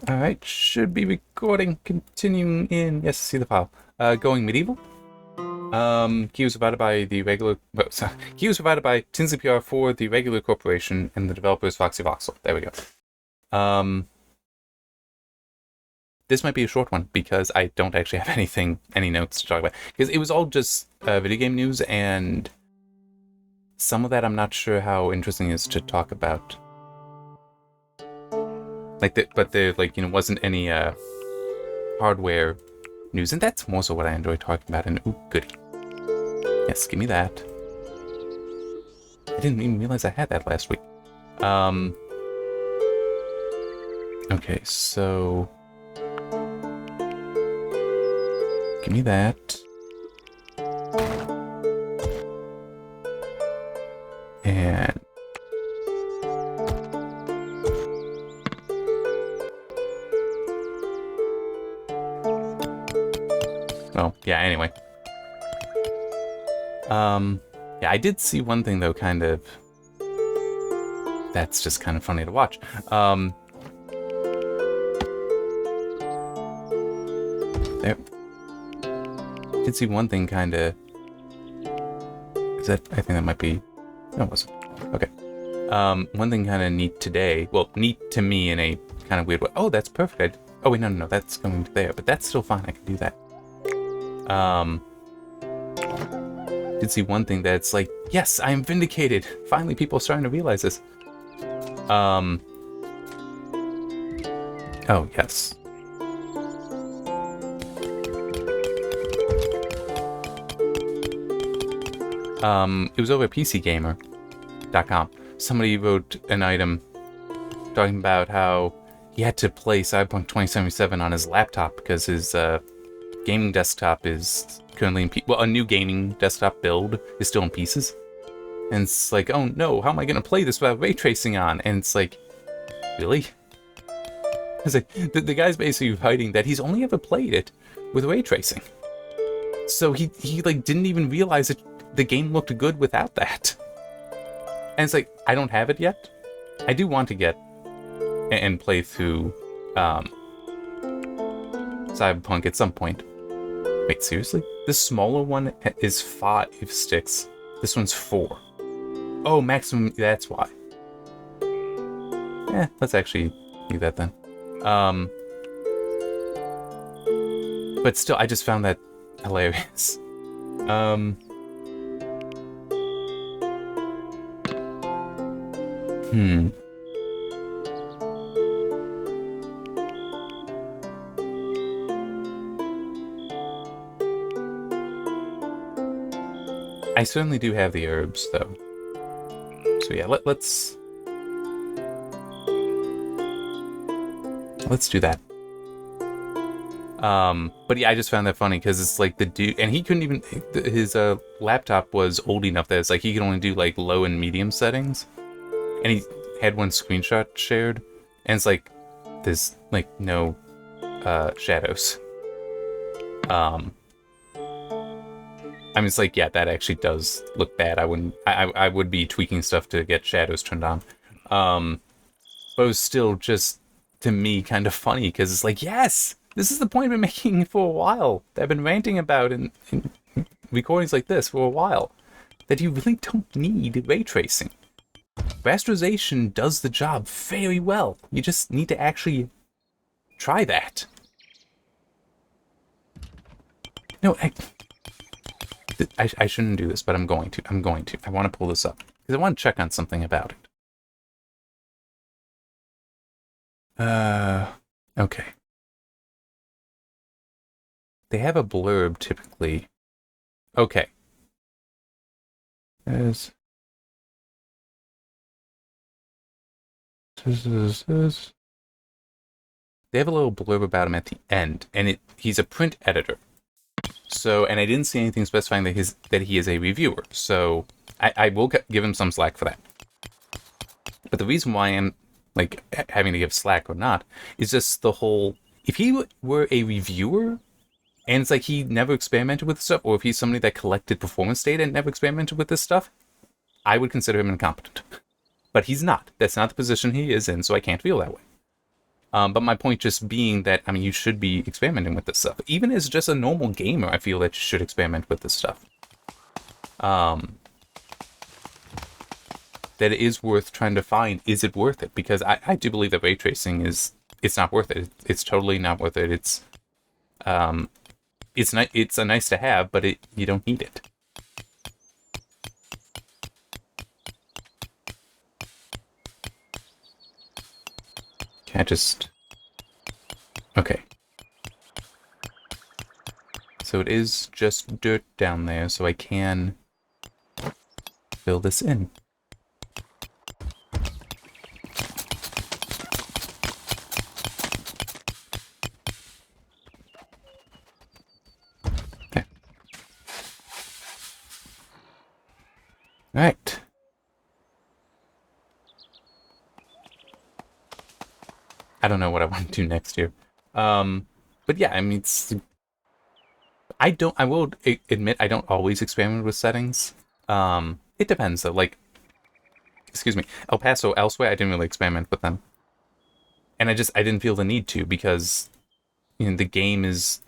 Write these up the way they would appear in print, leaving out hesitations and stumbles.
Alright, should be recording, continuing in, yes, see the file. Going medieval. Key was provided by the regular, key was provided by Tinsley PR for the Irregular Corporation and the developers Foxy Voxel. There we go. This might be a short one because I don't actually have any notes to talk about. Because it was all just video game news, and some of that I'm not sure how interesting is to talk about. But there, wasn't any hardware news, and that's more so what I enjoy talking about. And ooh, goody. Yes, give me that. I didn't even realize I had that last week. Okay, so give me that. And well, yeah, anyway. Yeah, I did see one thing though, kind of, that's just kind of funny to watch. There. Did see one thing kind of, I think that might be, no, it wasn't. Okay. One thing kind of neat today, well, neat to me in a kind of weird way. Oh, that's perfect. Oh wait, no, that's going to there, but that's still fine. I can do that. Did see one thing that's like, yes, I am vindicated. Finally, people are starting to realize this. Oh, yes. It was over at PCGamer.com. Somebody wrote an item talking about how he had to play Cyberpunk 2077 on his laptop because his gaming desktop is currently in a new gaming desktop build is still in pieces. And it's like, oh no, how am I going to play this without ray tracing on? And it's like, really? It's like, the guy's basically hiding that he's only ever played it with ray tracing. So he didn't even realize that the game looked good without that. And it's like, I don't have it yet. I do want to get and play through Cyberpunk at some point. Wait, seriously? This smaller one is 5 sticks. This one's 4. Oh, maximum, that's why. Let's actually do that then. But still, I just found that hilarious. I certainly do have the herbs, though. So yeah, let's do that. But yeah, I just found that funny because it's like the dude, and he couldn't even, his laptop was old enough that it's like he could only do like low and medium settings, and he had one screenshot shared, and it's like there's like no shadows. I mean, it's like, yeah, that actually does look bad. I would be tweaking stuff to get shadows turned on. But it was still just, to me, kind of funny, because it's like, yes, this is the point I've been making for a while. That I've been ranting about in recordings like this for a while. That you really don't need ray tracing. Rasterization does the job very well. You just need to actually try that. No, I shouldn't do this, but I'm going to. I want to pull this up because I want to check on something about it. Okay. They have a blurb typically. Okay. They have a little blurb about him at the end, and he's a print editor. So, and I didn't see anything specifying that he is a reviewer. So, I will give him some slack for that. But the reason why I'm like having to give slack or not is just the whole. If he were a reviewer, and it's like he never experimented with stuff, or if he's somebody that collected performance data and never experimented with this stuff, I would consider him incompetent. But he's not. That's not the position he is in, so I can't feel that way. But my point just being that, I mean, you should be experimenting with this stuff. Even as just a normal gamer, I feel that you should experiment with this stuff. That it is worth trying to find, is it worth it? Because I do believe that ray tracing it's not worth it. It's totally not worth it. It's a nice to have, but you don't need it. Can I just... Okay. So it is just dirt down there, so I can fill this in. Okay. Right. I don't know what I want to do next year. But yeah, I mean, I will admit I don't always experiment with settings. It depends though. Like, excuse me, El Paso elsewhere, I didn't really experiment with them. And I didn't feel the need to, because, you know, the game is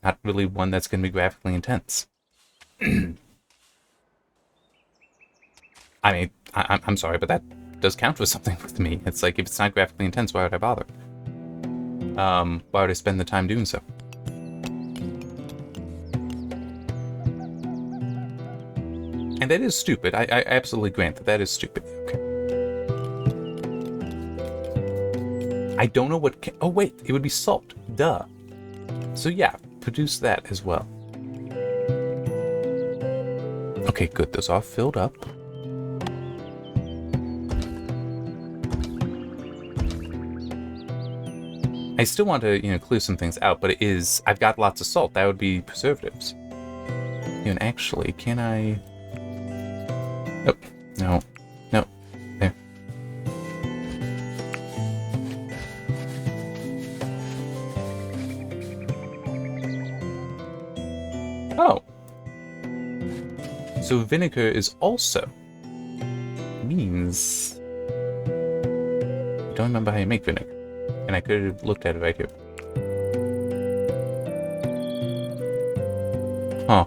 not really one that's going to be graphically intense. I mean, I'm sorry, but that does count for something with me. It's like, if it's not graphically intense, why would I bother? Why would I spend the time doing so? And that is stupid. I absolutely grant that is stupid. Okay. I don't know what... Oh, wait. It would be salt. Duh. So, yeah. Produce that as well. Okay, good. Those are filled up. I still want to, you know, clear some things out, but it is... I've got lots of salt. That would be preservatives. And actually, can I... Oh, no. No. There. Oh. So vinegar is also... means... I don't remember how you make vinegar. And I could have looked at it right here. Huh.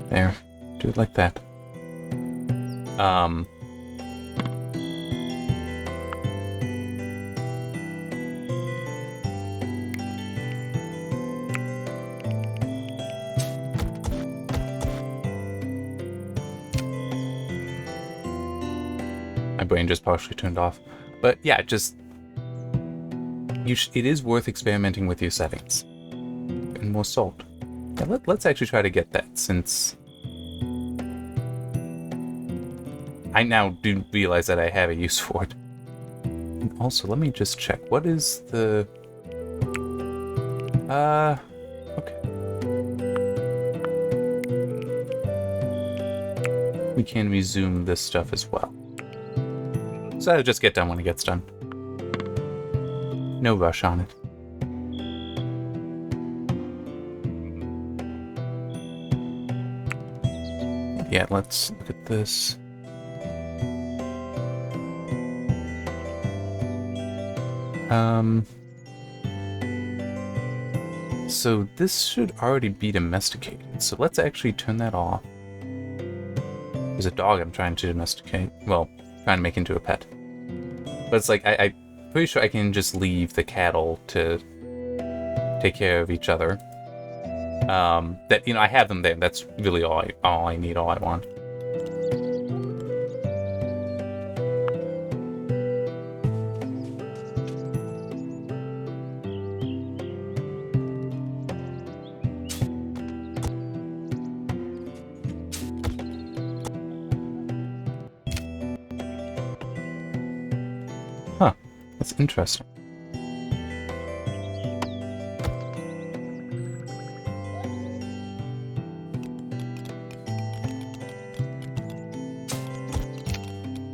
There. Do it like that. My brain just partially turned off. But yeah, just... it is worth experimenting with your settings. And more salt. Yeah, let's actually try to get that, since... I now do realize that I have a use for it. And also, let me just check. What is the... Okay. We can resume this stuff as well. So I'll just get done when it gets done. No rush on it. Yeah, let's look at this. So this should already be domesticated. So let's actually turn that off. There's a dog I'm trying to domesticate. Well, trying to make into a pet. But it's like, I'm pretty sure I can just leave the cattle to take care of each other. That, you know, I have them there. That's really all I need, all I want. Huh, that's interesting.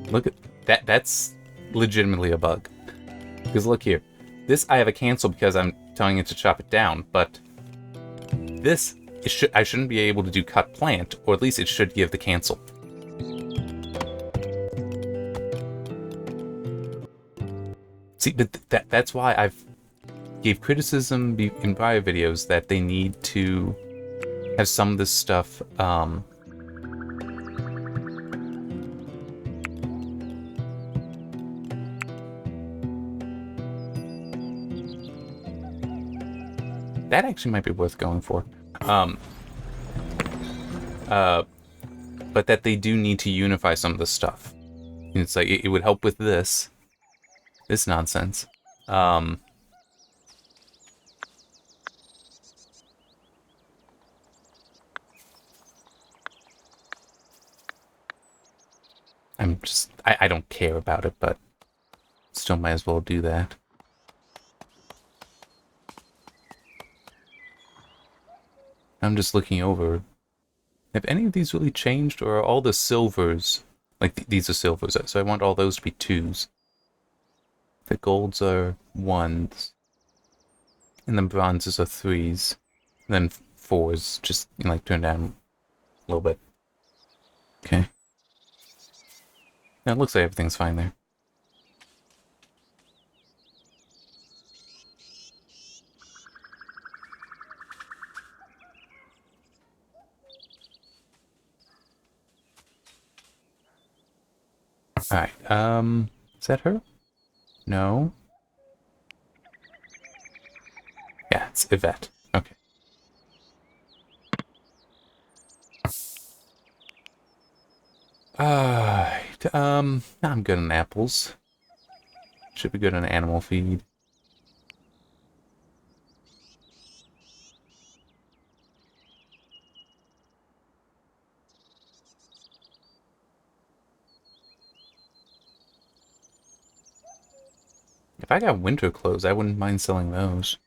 Look at that. That's legitimately a bug. Because look here. This I have a cancel because I'm telling it to chop it down, but this, I shouldn't be able to do cut plant, or at least it should give the cancel. See, but that's why I've gave criticism in prior videos that they need to have some of this stuff, that actually might be worth going for. But that they do need to unify some of this stuff. And it's like, it would help with this nonsense. I'm just, I don't care about it, but still might as well do that. I'm just looking over. Have any of these really changed, or are all the silvers, like these are silvers, so I want all those to be 2s. The golds are 1s. And then bronzes are 3s. And then 4s, just, you know, like, turn down a little bit. Okay. Now it looks like everything's fine there. Alright, is that her? No. Yeah, it's Yvette. Okay. Alright, I'm good on apples. Should be good on animal feed. If I got winter clothes, I wouldn't mind selling those.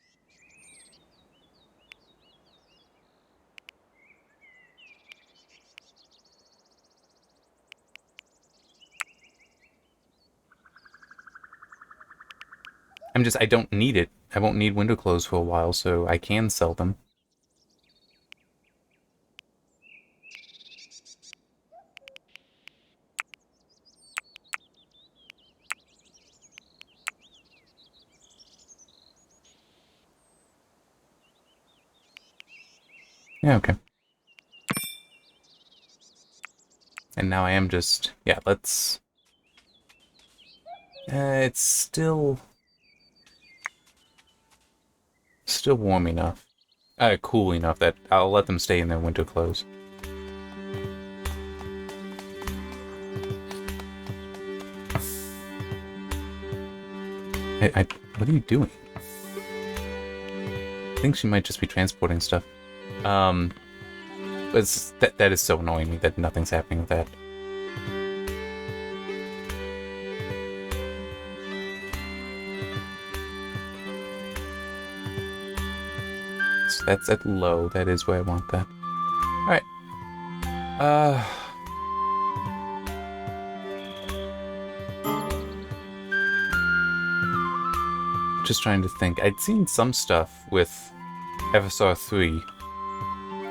I don't need it. I won't need winter clothes for a while, so I can sell them. Yeah, okay. And now I am just... Yeah, let's... it's still warm enough. Cool enough that I'll let them stay in their winter clothes. What are you doing? I think she might just be transporting stuff. But that is so annoying me that nothing's happening with that. So that's at low. That is where I want that. Alright. Just trying to think. I'd seen some stuff with FSR 3,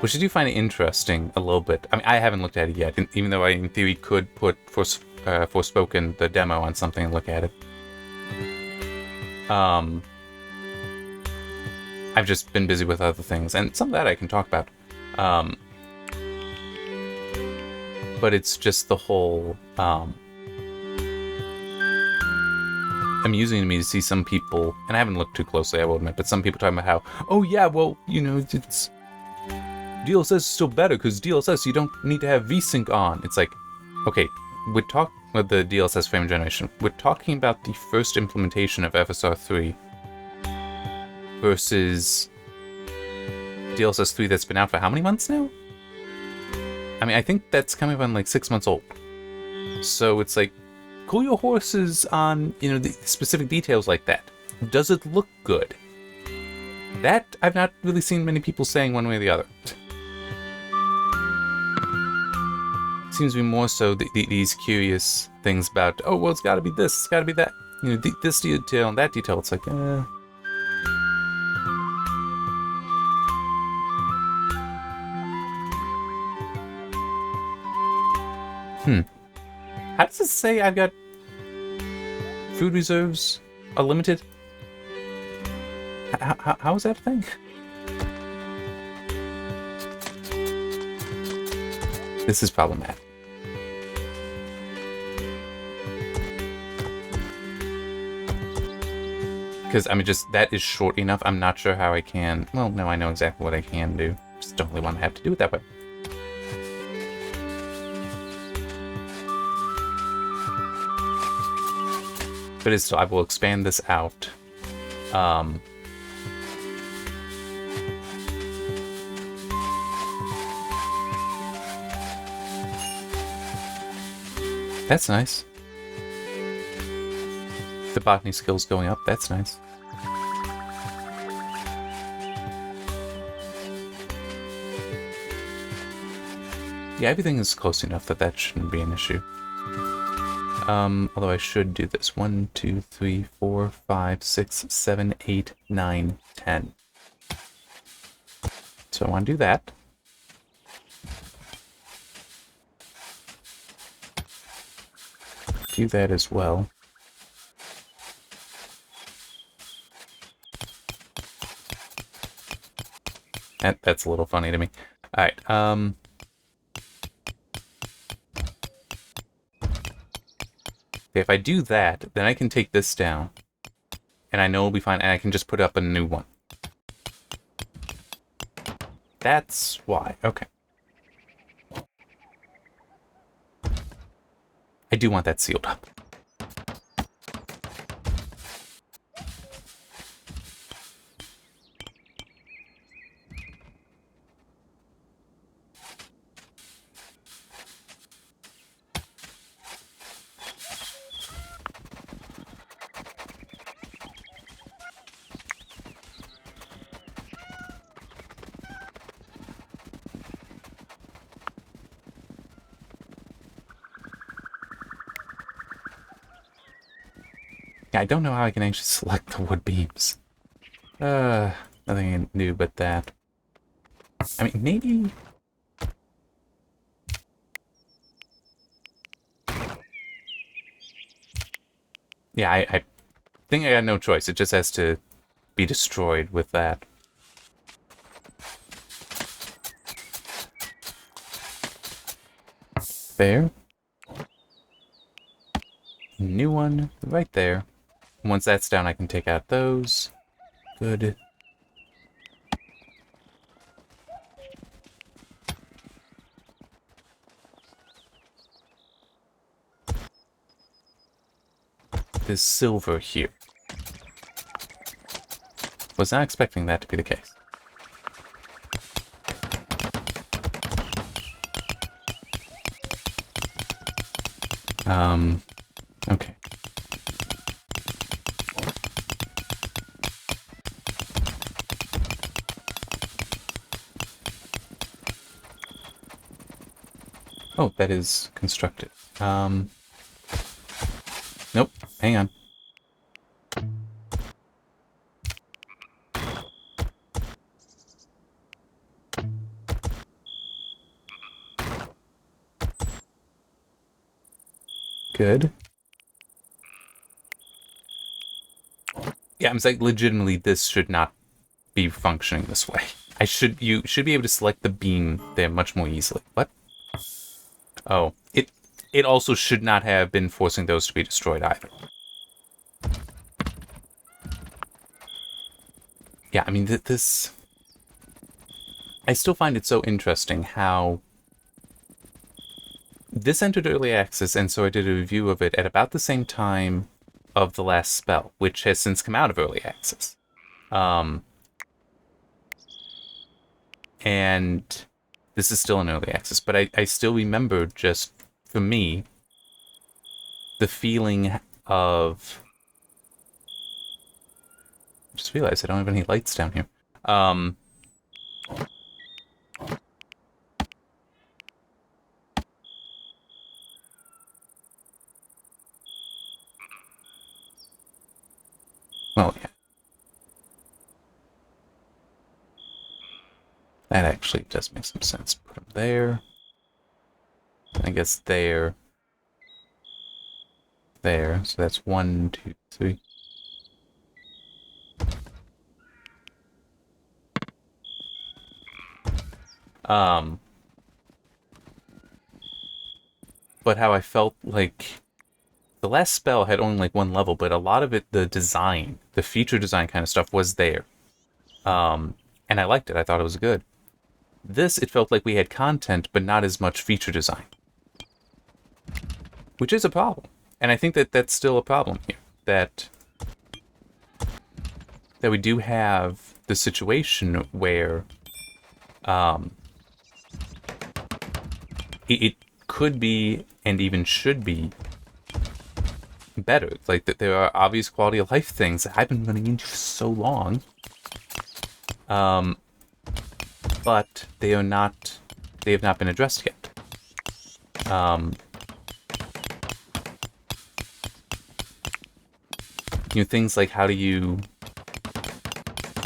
which I do find interesting a little bit. I mean, I haven't looked at it yet, even though I, in theory, could put Forspoken, the demo, on something and look at it. I've just been busy with other things, and some of that I can talk about. But it's just the whole... amusing to me to see some people, and I haven't looked too closely, I will admit, but some people talking about how, oh yeah, well, you know, it's... DLSS is still better, because DLSS, you don't need to have VSync on. It's like, okay, we're talking with the DLSS frame generation. We're talking about the first implementation of FSR 3 versus DLSS 3 that's been out for how many months now? I mean, I think that's coming up on like 6 months old. So it's like, cool your horses on, you know, the specific details like that. Does it look good? That I've not really seen many people saying one way or the other. Seems to be more so these curious things about, oh, well, it's got to be this, it's got to be that. You know, this detail and that detail. It's like, How does it say I've got food reserves are limited? How is that a thing? This is problematic. Because, I mean, just, that is short enough. I'm not sure how I can... Well, no, I know exactly what I can do. Just don't really want to have to do it that way. But it's still, I will expand this out. That's nice. The botany skills going up, that's nice. Yeah, everything is close enough that that shouldn't be an issue. Although I should do this. 1, 2, 3, 4, 5, 6, 7, 8, 9, 10. So I want to do that. Do that as well. That's a little funny to me. Alright, if I do that, then I can take this down. And I know it'll be fine, and I can just put up a new one. That's why. Okay. I do want that sealed up. I don't know how I can actually select the wood beams. Nothing new but that. I mean, maybe... Yeah, I think I got no choice. It just has to be destroyed with that. There. New one right there. Once that's down, I can take out those. Good. There's silver here. Was not expecting that to be the case. Okay. Oh, that is constructed. Nope, hang on. Good. Yeah, I'm saying legitimately this should not be functioning this way. You should be able to select the beam there much more easily. What? Oh, it also should not have been forcing those to be destroyed either. Yeah, I mean, this... I still find it so interesting how... This entered early access, and so I did a review of it at about the same time of the last spell, which has since come out of early access. And this is still in early access, but I still remember, just for me, the feeling of... I just realized I don't have any lights down here. Well, yeah. That actually does make some sense. Put them there. I guess there. There. So that's 1, 2, 3. But how I felt like the last spell had only like 1 level, but a lot of it, the design, the feature design kind of stuff was there. And I liked it. I thought it was good. This, it felt like we had content, but not as much feature design. Which is a problem. And I think that that's still a problem here. That we do have the situation where it could be, and even should be, better. Like, that there are obvious quality of life things that I've been running into for so long. But they have not been addressed yet. Things like, how do you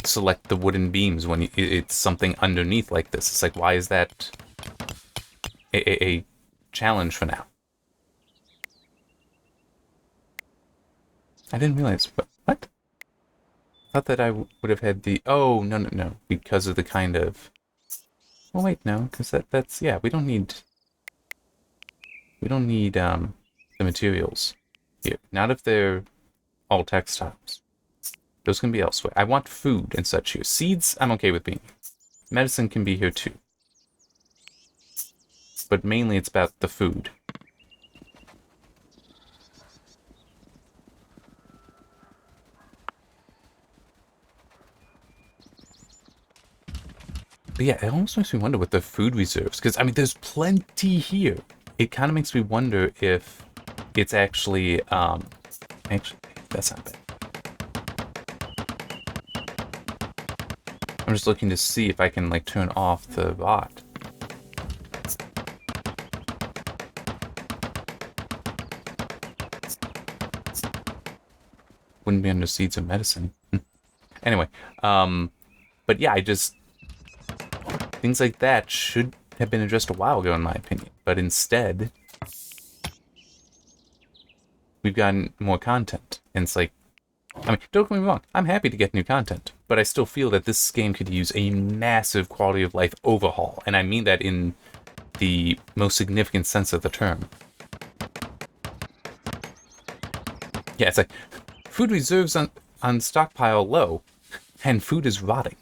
select the wooden beams when it's something underneath like this? It's like, why is that a challenge for now? I didn't realize. What? I thought that I would have had the... Oh, no. Because of the kind of... Oh, wait, no. Because that's... Yeah, we don't need... the materials here. Not if they're all textiles. Those can be elsewhere. I want food and such here. Seeds, I'm okay with being here. Medicine can be here too. But mainly it's about the food. But yeah, it almost makes me wonder what the food reserves, because, I mean, there's plenty here. It kind of makes me wonder if it's actually, actually, that's not bad. I'm just looking to see if I can, like, turn off the bot. Wouldn't be under seeds of medicine. Anyway, but yeah, things like that should have been addressed a while ago, in my opinion. But instead, we've gotten more content. And it's like, I mean, don't get me wrong, I'm happy to get new content. But I still feel that this game could use a massive quality of life overhaul. And I mean that in the most significant sense of the term. Yeah, it's like, food reserves on stockpile low, and food is rotting.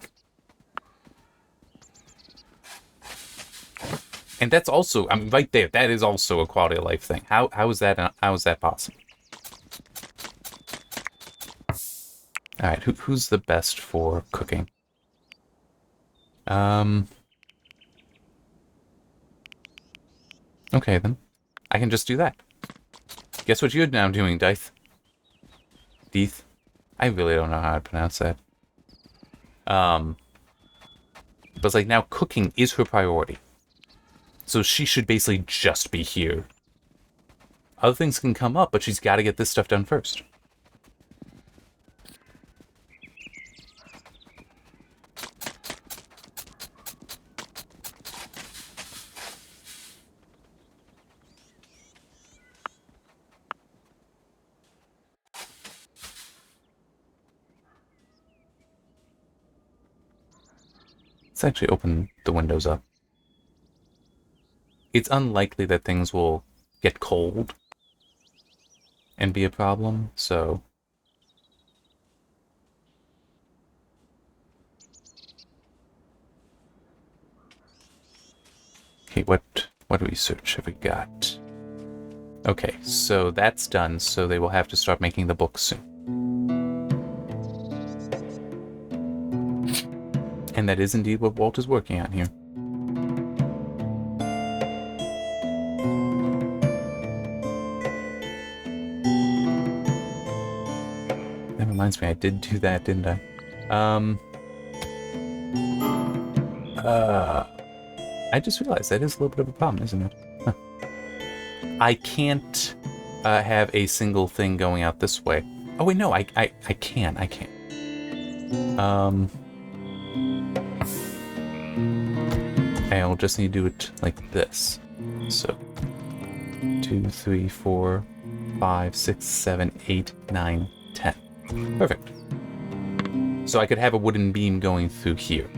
And that's also, I mean, right there, that is also a quality of life thing. How is that possible? All right, who's the best for cooking? Okay, then. I can just do that. Guess what you're now doing, Deith? Deith? I really don't know how to pronounce that. But it's like, now cooking is her priority. So she should basically just be here. Other things can come up, but she's got to get this stuff done first. Let's actually open the windows up. It's unlikely that things will get cold and be a problem, so... Okay, what research have we got? Okay, so that's done, so they will have to start making the books soon. And that is indeed what Walt is working on here. That reminds me, I did do that, didn't I? I just realized that is a little bit of a problem, isn't it? Huh. I can't have a single thing going out this way. Oh wait, no, I can. I'll just need to do it like this. So 2, 3, 4, 5, 6, 7, 8, 9, 10. Perfect. So I could have a wooden beam going through here.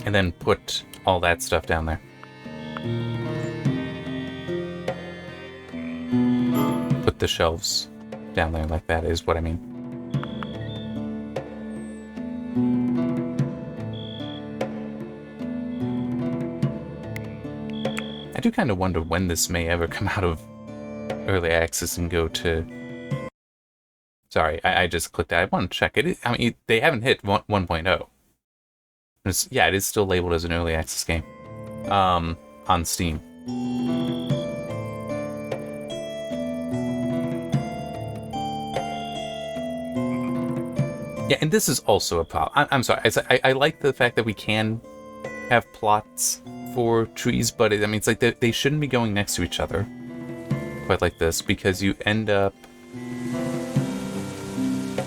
And then put all that stuff down there. Put the shelves down there like that is what I mean. I do kind of wonder when this may ever come out of early access and go to... Sorry, I just clicked that. I want to check it. I mean, they haven't hit 1.0. Yeah, it is still labeled as an early access game on Steam. Yeah, and this is also a problem. I'm sorry. I like the fact that we can have plots for trees, but I mean, it's like they shouldn't be going next to each other quite like this, because you end up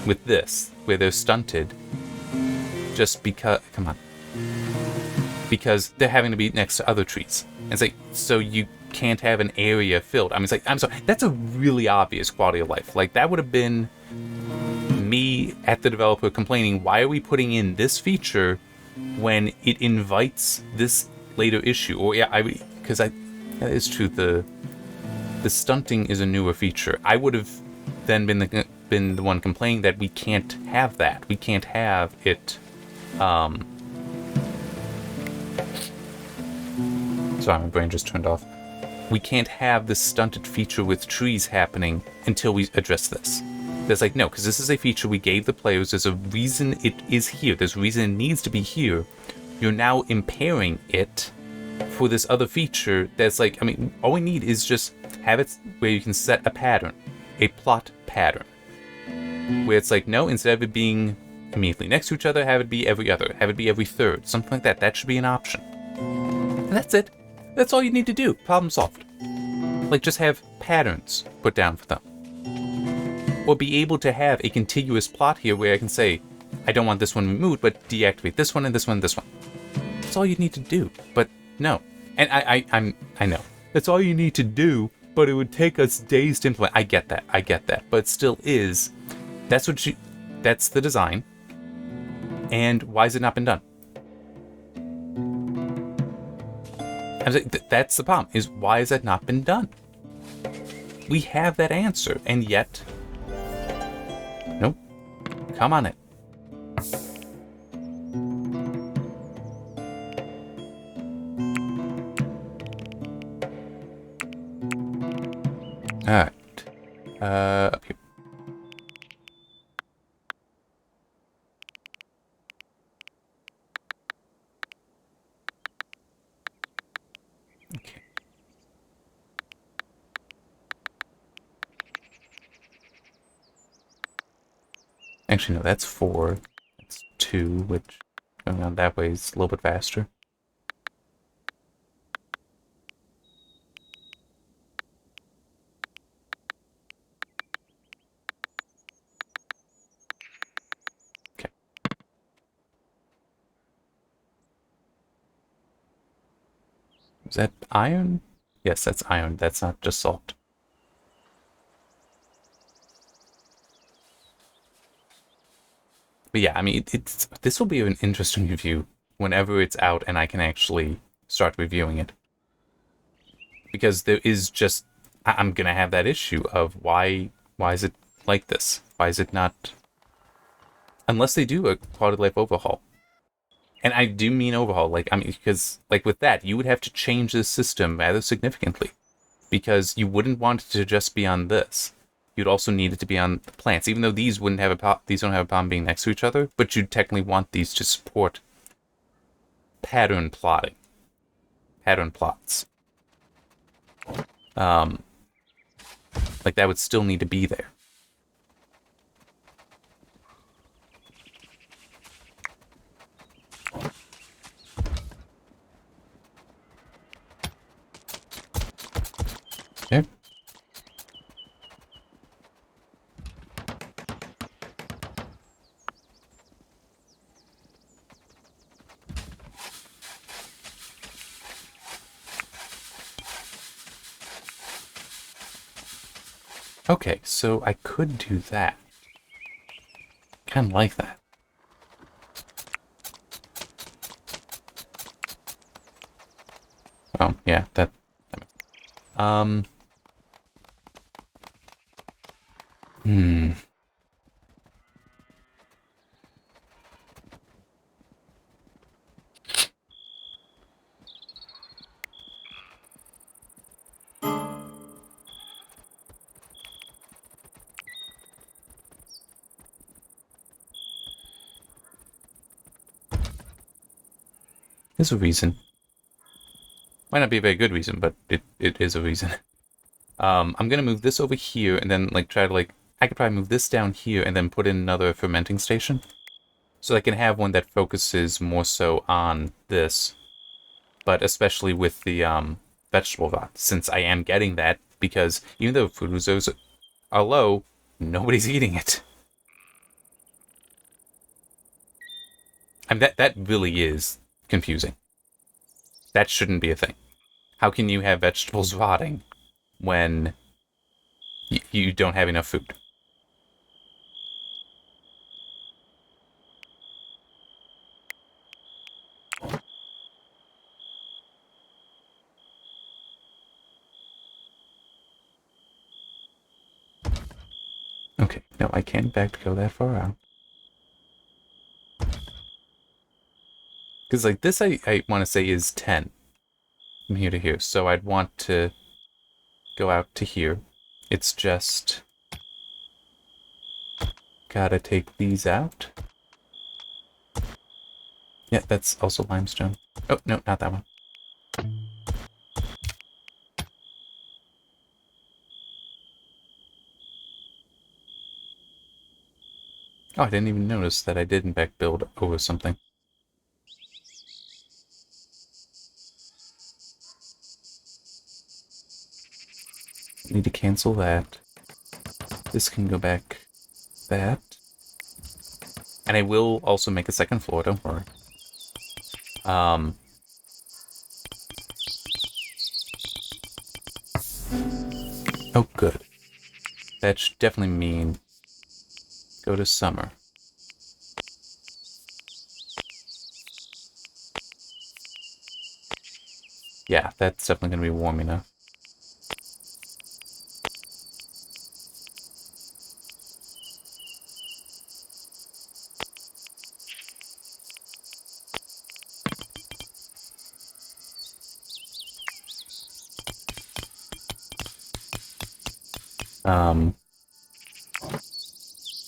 with this, where they're stunted just because... Come on. Because they're having to be next to other trees. And it's like, so you can't have an area filled. I mean, it's like, I'm sorry. That's a really obvious quality of life. Like, that would have been me at the developer complaining, why are we putting in this feature when it invites this later issue? Or yeah, because that is true. The stunting is a newer feature. I would have then been the one complaining that we can't have that. We can't have it. Sorry, my brain just turned off. We can't have this stunted feature with trees happening until we address this. There's like, no, because this is a feature we gave the players. There's a reason it is here. There's a reason it needs to be here. You're now impairing it for this other feature that's like, I mean, all we need is just have it where you can set a pattern, a plot pattern, where it's like, no, instead of it being immediately next to each other, have it be every other, have it be every third, something like that. That should be an option. And that's it. That's all you need to do. Problem solved. Like, just have patterns put down for them. Or be able to have a contiguous plot here where I can say, I don't want this one removed, but deactivate this one and this one and this one. That's all you need to do. But no. And I know. That's all you need to do, but it would take us days to implement. I get that. But it still is. That's the design. And why has it not been done? I was like, that's the problem, is why has that not been done? We have that answer, and yet... Nope. Come on it. Alright. Up here. Okay. Actually, no, that's 4. That's 2, which going on that way is a little bit faster. Okay. Is that iron? Yes, that's iron. That's not just salt. But yeah, I mean, this will be an interesting review whenever it's out and I can actually start reviewing it. Because there is just... I'm going to have that issue of why is it like this? Why is it not... Unless they do a quality of life overhaul. And I do mean overhaul, like, I mean, because, like, with that, you would have to change the system rather significantly. Because you wouldn't want it to just be on this. You'd also need it to be on the plants, even though these wouldn't have these don't have a problem being next to each other, but you'd technically want these to support pattern plotting. Pattern plots. Like, that would still need to be there. Okay. Okay, so I could do that. Kind of like that. Oh, yeah, that... Hmm. There's a reason. Might not be a very good reason, but it is a reason. I'm gonna move this over here and then like try to like I could probably move this down here and then put in another fermenting station. So I can have one that focuses more so on this, but especially with the vegetable rot, since I am getting that, because even though food reserves are low, nobody's eating it. I mean, that really is confusing. That shouldn't be a thing. How can you have vegetables rotting when you don't have enough food? Okay, no, I can't in fact go that far out. Because like this I want to say is 10 from here to here. So I'd want to go out to here. It's just... gotta take these out. Yeah, that's also limestone. Oh, no, not that one. Oh, I didn't even notice that I did in fact build over something. Need to cancel that. This can go back that. And I will also make a second floor, don't worry. Oh, good. That should definitely mean go to summer. Yeah, that's definitely going to be warm enough.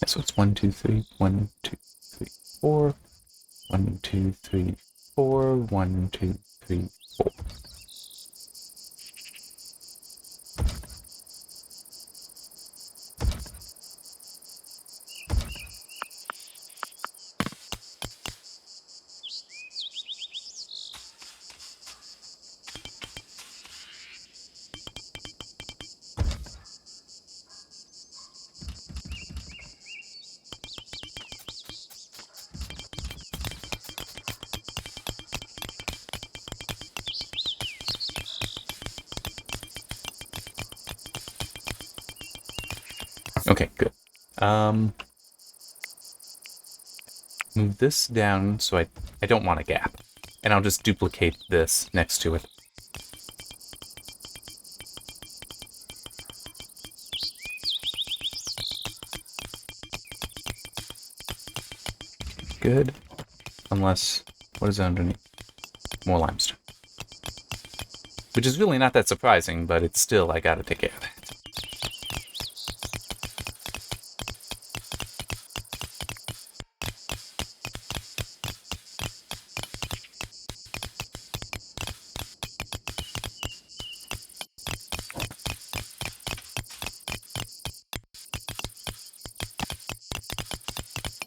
So it's 1, 2, 3, 1, 2, 3, 4. 1, 2, 3, 4. 1, 2, 3, 4. Okay, good. Move this down so I don't want a gap. And I'll just duplicate this next to it. Good. Unless, what is underneath? More limestone. Which is really not that surprising, but it's still, I gotta take care of that.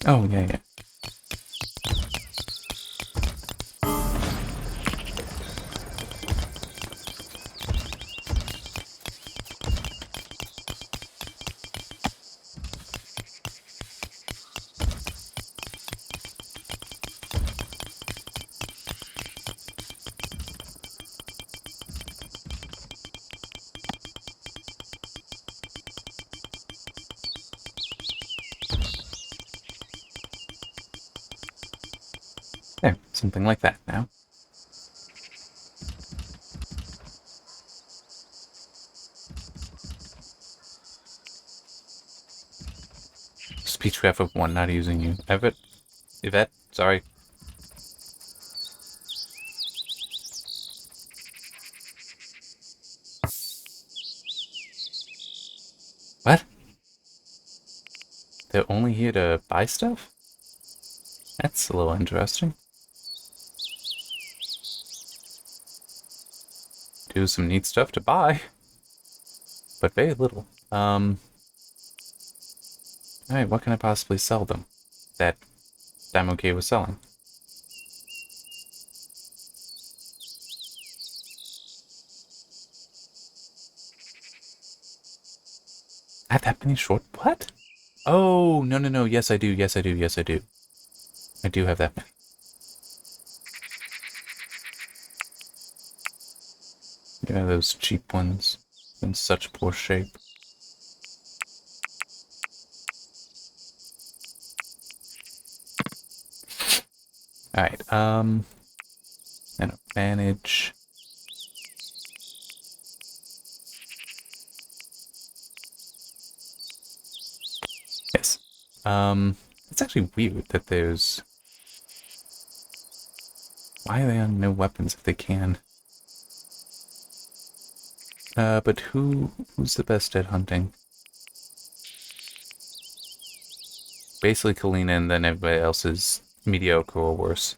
Oh, yeah, yeah. There, something like that now. Speech graph of 1, not using you. Yvette, sorry. What? They're only here to buy stuff? That's a little interesting. Do some neat stuff to buy. But very little. Alright, what can I possibly sell them? That I'm okay with selling. I have that many short... What? Oh, no. Yes, I do. Yes, I do. Yes, I do. I do have that many. Yeah, those cheap ones. In such poor shape. Alright, and manage. Yes. It's actually weird that there's... Why are they on no weapons if they can? But who's the best at hunting? Basically Kalina, and then everybody else is mediocre or worse.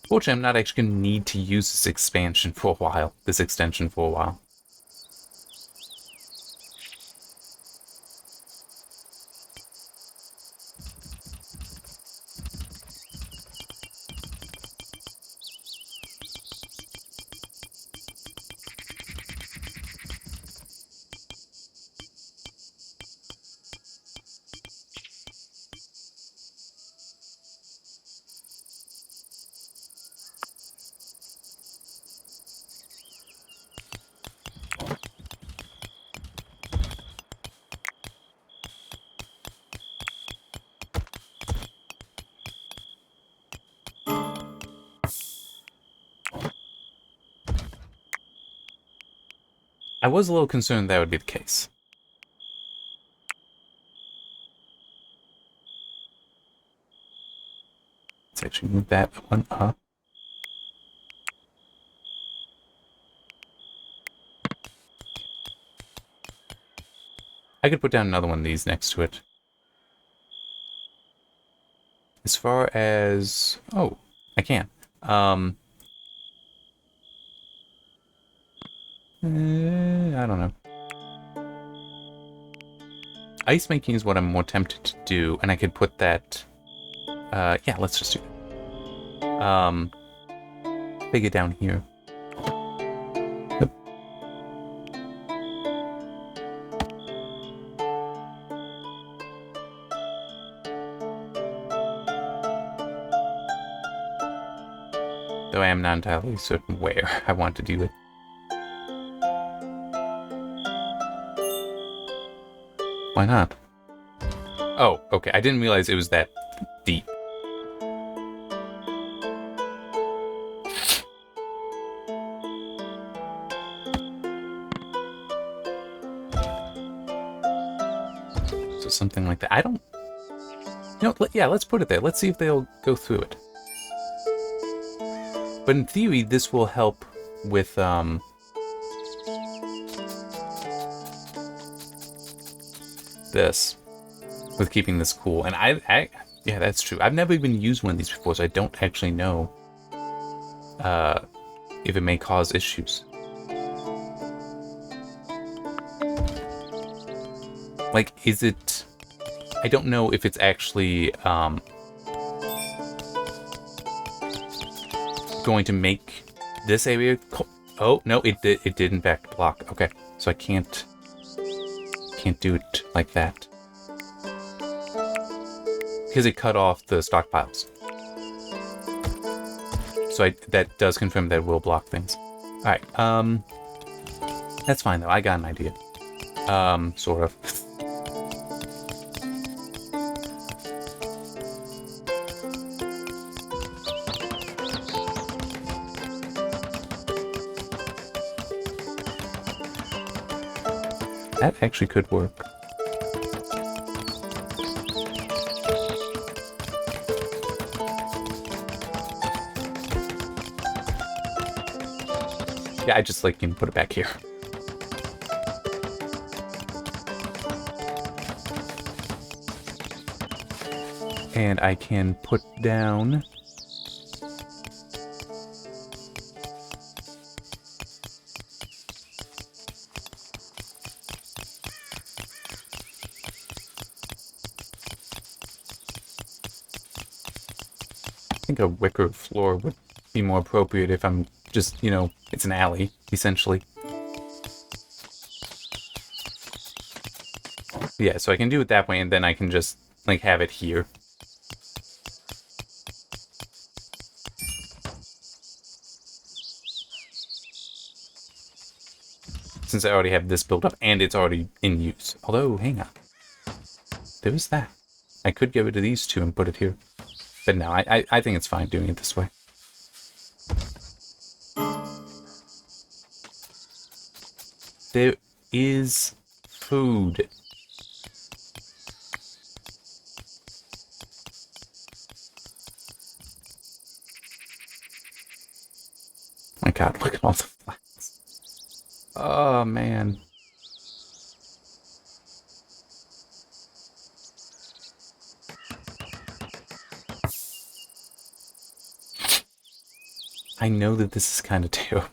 Fortunately, I'm not actually going to need to use this expansion for a while. This extension for a while. I was a little concerned that would be the case. Let's actually move that one up. I could put down another one of these next to it. As far as... Oh, I can. I don't know. Ice making is what I'm more tempted to do, and I could put that... yeah, let's just do it. Take it down here. Yep. Though I am not entirely certain where I want to do it. Why not? Oh, okay. I didn't realize it was that deep. So something like that. I don't... You know, yeah, let's put it there. Let's see if they'll go through it. But in theory, this will help with, this. With keeping this cool. And yeah, that's true. I've never even used one of these before, so I don't actually know if it may cause issues. Like, is it... I don't know if it's actually going to make this area. Oh no, it did in fact block. Okay, so I can't do it like that because it cut off the stockpiles. So that does confirm that it will block things. All right, that's fine though. I got an idea. Sort of. That actually could work. Yeah, I just like can put it back here. And I can put down I think a wicker floor would be more appropriate if I'm just, you know, it's an alley, essentially. Yeah, so I can do it that way, and then I can just, like, have it here. Since I already have this built up, and it's already in use. Although, hang on. There was that. I could get rid of these two and put it here. But no, I think it's fine doing it this way. There is food. My God, look at all the flats. Oh, man. I know that this is kind of terrible,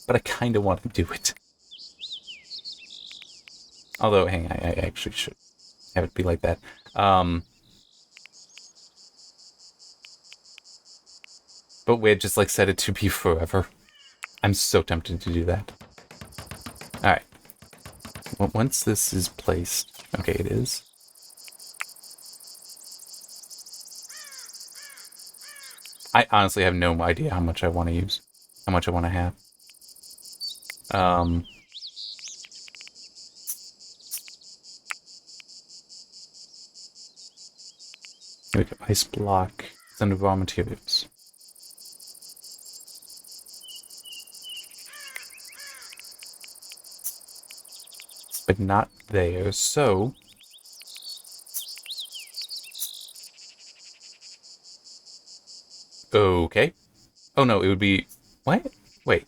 but I kind of want to do it. Although, hang on, I actually should have it be like that. But we'd just like set it to be forever. I'm so tempted to do that. Alright. Well, once this is placed... Okay, it is. I honestly have no idea how much I want to use. How much I want to have. Here we go. Ice block. It's under raw materials. But not there, so... Okay. Oh no, it would be... What? Wait.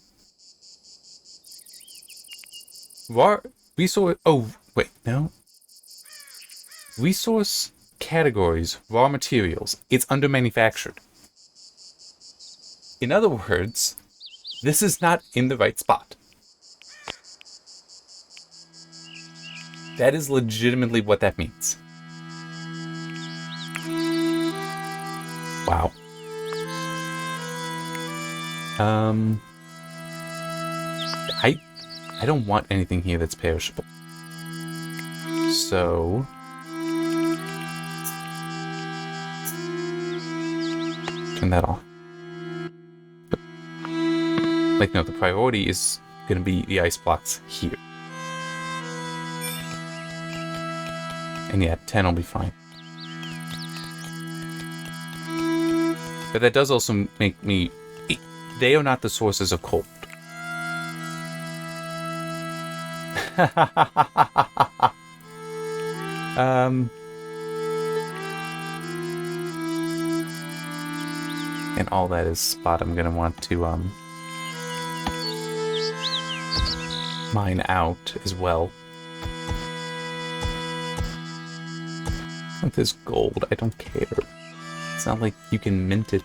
Raw... Resource... Oh, wait, no. Resource categories, raw materials. It's under manufactured. In other words, this is not in the right spot. That is legitimately what that means. Wow. I don't want anything here that's perishable. So... turn that off. Like, no, the priority is gonna be the ice blocks here. And yeah, 10 will be fine. But that does also make me... They are not the sources of cold. And all that is spot I'm gonna want to mine out as well. If there's gold, I don't care. It's not like you can mint it.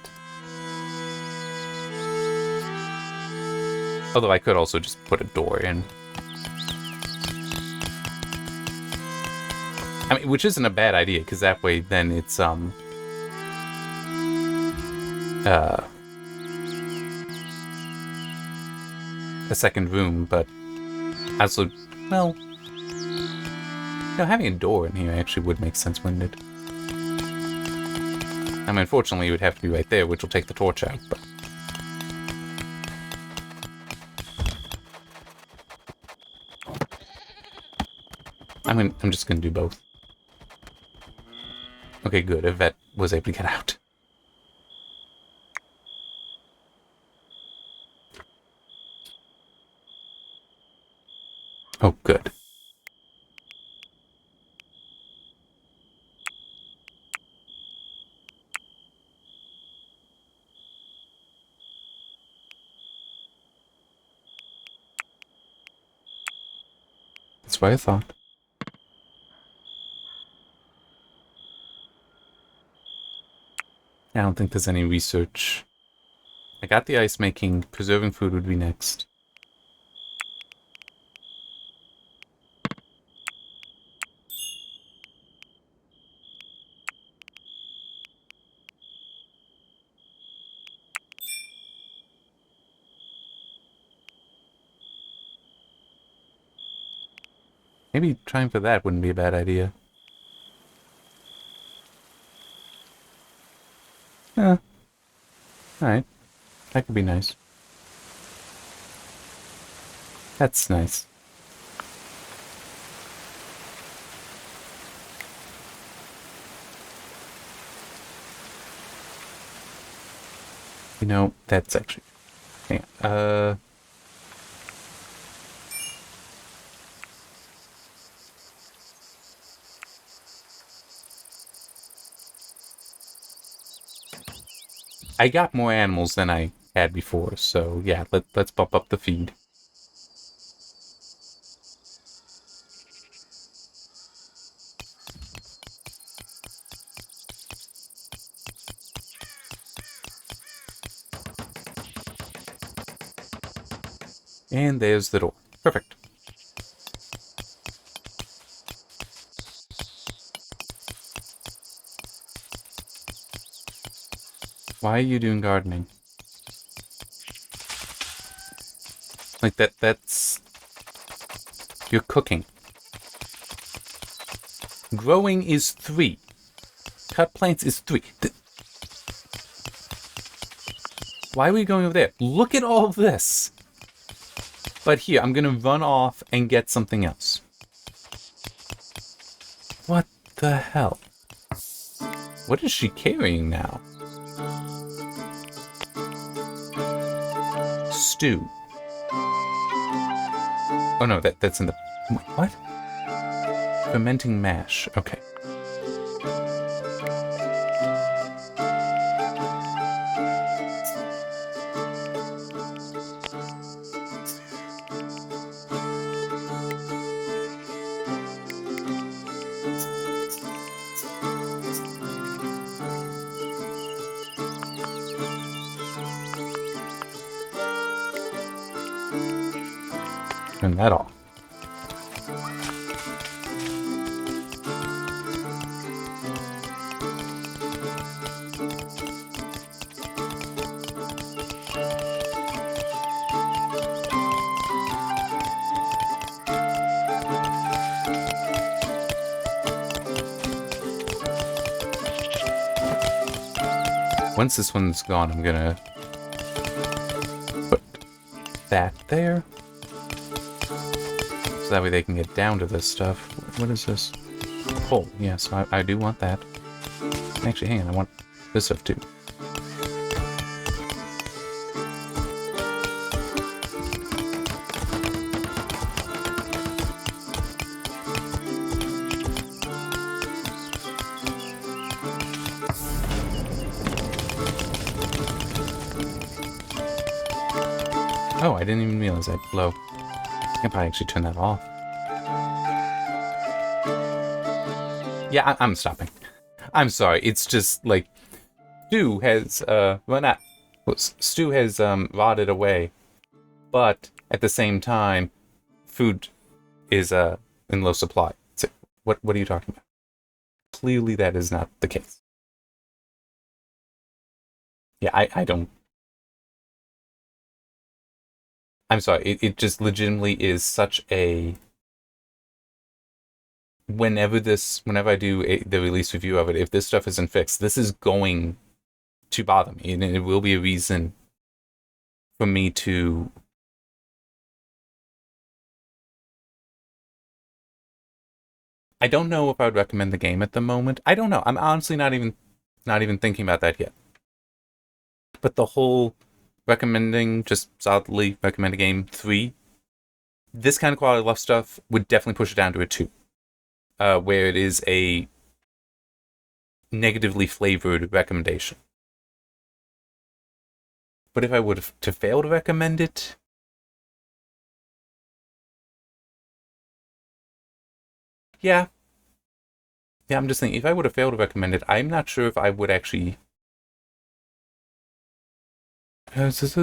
Although I could also just put a door in. I mean, which isn't a bad idea, because that way then it's, a second room, but also, well, having a door in here actually would make sense, wouldn't it? I mean, unfortunately, it would have to be right there, which will take the torch out, but... I'm just gonna do both. Okay, good. Yvette was able to get out. Oh, good. That's what I thought. I don't think there's any research. I got the ice making. Preserving food would be next. Maybe trying for that wouldn't be a bad idea. Yeah. Alright. That could be nice. That's nice. You know, that's actually... Hang on. I got more animals than I had before, so yeah, let's bump up the feed. And there's the door. Perfect. Why are you doing gardening? Like that's... You're cooking. Growing is 3. Cut plants is 3. Why are we going over there? Look at all this! But here, I'm gonna run off and get something else. What the hell? What is she carrying now? Stew. Oh no, that's in the... What? Fermenting mash. Okay. Turn that off. Once this one's gone, I'm gonna put that there. So that way they can get down to this stuff. What is this? Coal. Yes, I do want that. Actually, hang on. I want this stuff too. Oh, I didn't even realize that. Low. I can probably actually turn that off. Yeah, I'm stopping. I'm sorry. It's just like Stu has Stu has rotted away, but at the same time, food is in low supply. So, what are you talking about? clearly that is not the case. Yeah, I don't... I'm sorry, it just legitimately is such a... Whenever I do the release review of it, if this stuff isn't fixed, this is going to bother me, and it will be a reason for me to... I don't know if I would recommend the game at the moment. I don't know. I'm honestly not even thinking about that yet. But the whole just solidly recommend a game 3, this kind of quality of life stuff would definitely push it down to a 2. Where it is a negatively flavored recommendation. But if I were to fail to recommend it, yeah, I'm just thinking, if I would have failed to recommend it, I'm not sure if I would actually... I'm just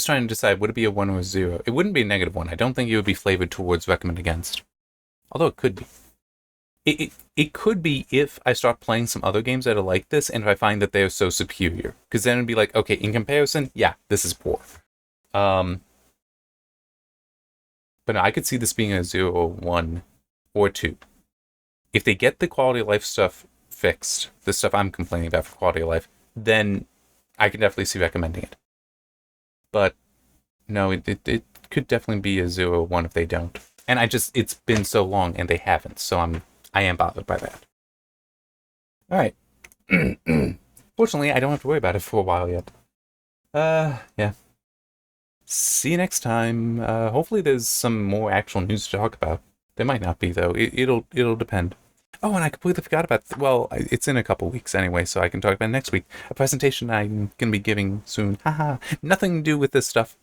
trying to decide, would it be a 1 or a 0? It wouldn't be a -1. I don't think it would be flavored towards recommend against. Although it could be. It could be if I start playing some other games that are like this, and if I find that they're so superior. Because then it'd be like, okay, in comparison, yeah, this is poor. But no, I could see this being a 0 or 1 or 2. If they get the quality of life stuff fixed, the stuff I'm complaining about for quality of life, then I can definitely see recommending it. But no, it could definitely be a 0 or 1 if they don't. And it's been so long and they haven't, so I am bothered by that. Alright. Fortunately, I don't have to worry about it for a while yet. Yeah. See you next time. Hopefully there's some more actual news to talk about. There might not be, though. It'll depend. Oh, and I completely forgot about... Well, it's in a couple weeks anyway, so I can talk about it next week. A presentation I'm going to be giving soon. Haha. Nothing to do with this stuff.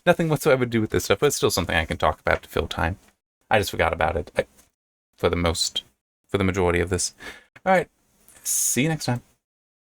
Nothing whatsoever to do with this stuff, but it's still something I can talk about to fill time. I just forgot about it for the majority of this. Alright. See you next time.